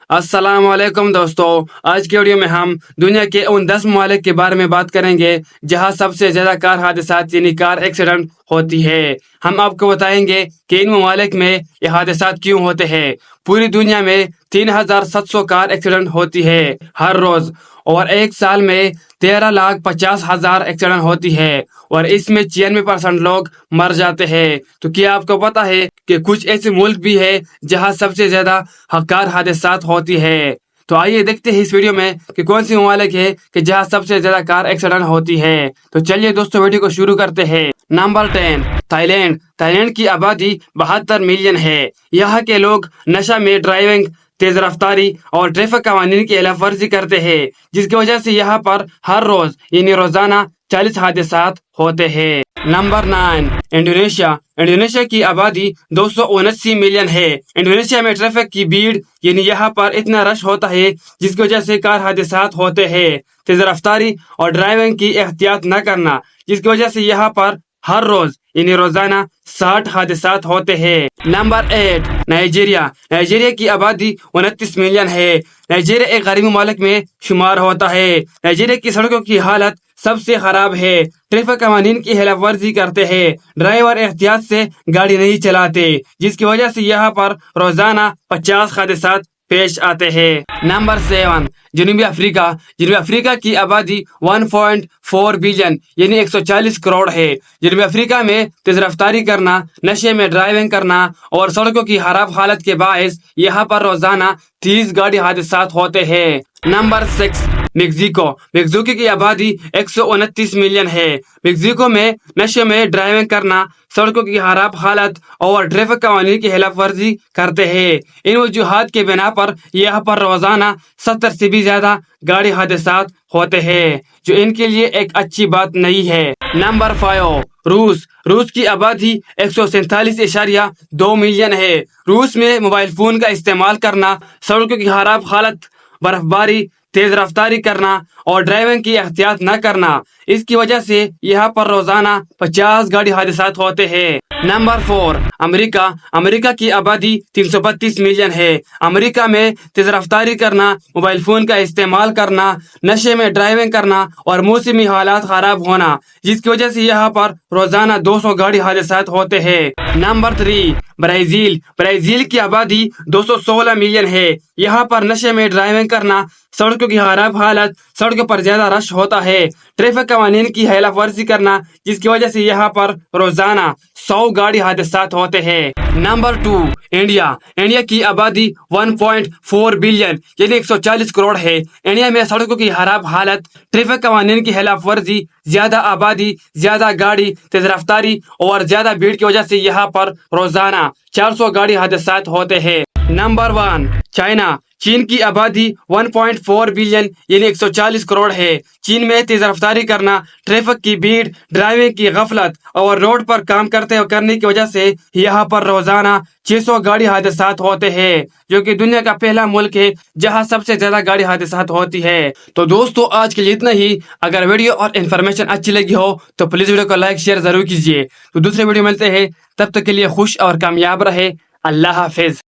السلام علیکم دوستو، آج کے ویڈیو میں ہم دنیا کے ان 10 ممالک کے بارے میں بات کریں گے جہاں سب سے زیادہ کار حادثات یعنی کار ایکسیڈنٹ ہوتی ہے۔ ہم آپ کو بتائیں گے کہ ان ممالک میں یہ حادثات کیوں ہوتے ہیں۔ پوری دنیا میں 3700 کار ایکسیڈنٹ ہوتی ہے ہر روز، اور ایک سال میں 13,50,000 ایکسیڈنٹ ہوتی ہے، اور اس میں 96% لوگ مر جاتے ہیں۔ تو کیا آپ کو پتا ہے کہ کچھ ایسے ملک بھی ہے جہاں سب سے زیادہ کار حادثات ہوتی ہے؟ تو آئیے دیکھتے ہیں اس ویڈیو میں کہ کون سی ممالک ہے کہ جہاں سب سے زیادہ کار ایکسیڈنٹ ہوتی ہے۔ تو چلیے دوستو ویڈیو کو شروع کرتے ہیں۔ Number 10 Thailand. Thailand کی آبادی 72 ملین ہے۔ یہاں کے لوگ نشہ میں ڈرائیونگ، تیز رفتاری اور ٹریفک قوانین کی خلاف ورزی کرتے ہیں، جس کی وجہ سے یہاں پر ہر روز یعنی روزانہ 40 حادثات ہوتے ہیں۔ Number 9 Indonesia. انڈونیشیا کی آبادی 279 ملین ہے۔ انڈونیشیا میں ٹریفک کی بھیڑ یعنی یہاں پر اتنا رش ہوتا ہے جس کی وجہ سے کار حادثات ہوتے ہیں۔ تیز رفتاری اور ڈرائیونگ کی احتیاط نہ کرنا، جس کی وجہ سے یہاں پر ہر روز یعنی روزانہ 60 حادثات ہوتے ہیں۔ Number 8 Nigeria. نائجیریا کی آبادی 29 ملین ہے۔ نائجیریا ایک غریب ممالک میں شمار ہوتا ہے۔ نائجیریا کی سڑکوں کی حالت سب سے خراب ہے۔ ٹریفک قوانین کی خلاف ورزی کرتے ہیں، ڈرائیور احتیاط سے گاڑی نہیں چلاتے، جس کی وجہ سے یہاں پر روزانہ 50 حادثات پیش آتے ہیں۔ نمبر 7 جنوبی افریقہ۔ جنوبی افریقہ کی آبادی 1.4 بلین یعنی 140 کروڑ ہے۔ جنوبی افریقہ میں تیز رفتاری کرنا، نشے میں ڈرائیونگ کرنا اور سڑکوں کی خراب حالت کے باعث یہاں پر روزانہ 30 گاڑی حادثات ہوتے ہیں۔ Number 6 Mexico. میکسیکو کی آبادی 129 ملین ہے۔ میکسیکو میں نشے میں ڈرائیونگ کرنا، سڑکوں کی خراب حالت اور ٹریفک قوانین کی خلاف ورزی کرتے ہیں۔ ان وجوہات کے بنا پر یہاں پر روزانہ 70 سے بھی زیادہ گاڑی حادثات ہوتے ہیں، جو ان کے لیے ایک اچھی بات نہیں ہے۔ نمبر 5 روس۔ روس کی آبادی 147.2 ملین ہے۔ روس میں موبائل فون کا استعمال کرنا، سڑکوں کی خراب حالت، برف باری، تیز رفتاری کرنا اور ڈرائیونگ کی احتیاط نہ کرنا، اس کی وجہ سے یہاں پر روزانہ 50 گاڑی حادثات ہوتے ہیں۔ نمبر 4 امریکہ۔ امریکہ کی آبادی 332 ملین ہے۔ امریکہ میں تیز رفتاری کرنا، موبائل فون کا استعمال کرنا، نشے میں ڈرائیونگ کرنا اور موسمی حالات خراب ہونا، جس کی وجہ سے یہاں پر روزانہ 200 گاڑی حادثات ہوتے ہیں۔ Number 3 Brazil. برازیل کی آبادی 216 ملین ہے۔ یہاں پر نشے میں ڈرائیونگ کرنا، سڑکوں کی خراب حالت، سڑکوں پر زیادہ رش ہوتا ہے، ٹریفک قوانین کی خلاف ورزی کرنا، جس کی وجہ سے یہاں پر روزانہ 100 گاڑی حادثات ہوتے ہیں۔ Number 2 India. انڈیا کی آبادی 1.4 بلین یعنی 140 کروڑ ہے۔ انڈیا میں سڑکوں کی خراب حالت، ٹریفک قوانین کی خلاف ورزی، زیادہ آبادی، زیادہ گاڑی، تیز رفتاری اور زیادہ بھیڑ کی وجہ سے یہاں پر روزانہ 400 گاڑی حادثات ہوتے ہیں۔ Number 1 China. چین کی آبادی 1.4 بلین یعنی 140 کروڑ ہے۔ چین میں تیز رفتاری کرنا، ٹریفک کی بھیڑ، ڈرائیونگ کی غفلت اور روڈ پر کام کرنے کی وجہ سے یہاں پر روزانہ 600 گاڑی حادثات ہوتے ہیں، جو کہ دنیا کا پہلا ملک ہے جہاں سب سے زیادہ گاڑی حادثات ہوتی ہے۔ تو دوستو آج کے لیے اتنا ہی۔ اگر ویڈیو اور انفارمیشن اچھی لگی ہو تو پلیز ویڈیو کو لائک شیئر ضرور کیجیے۔ تو دوسرے ویڈیو ملتے ہیں، تب تک کے لیے خوش اور کامیاب رہے۔ اللہ حافظ۔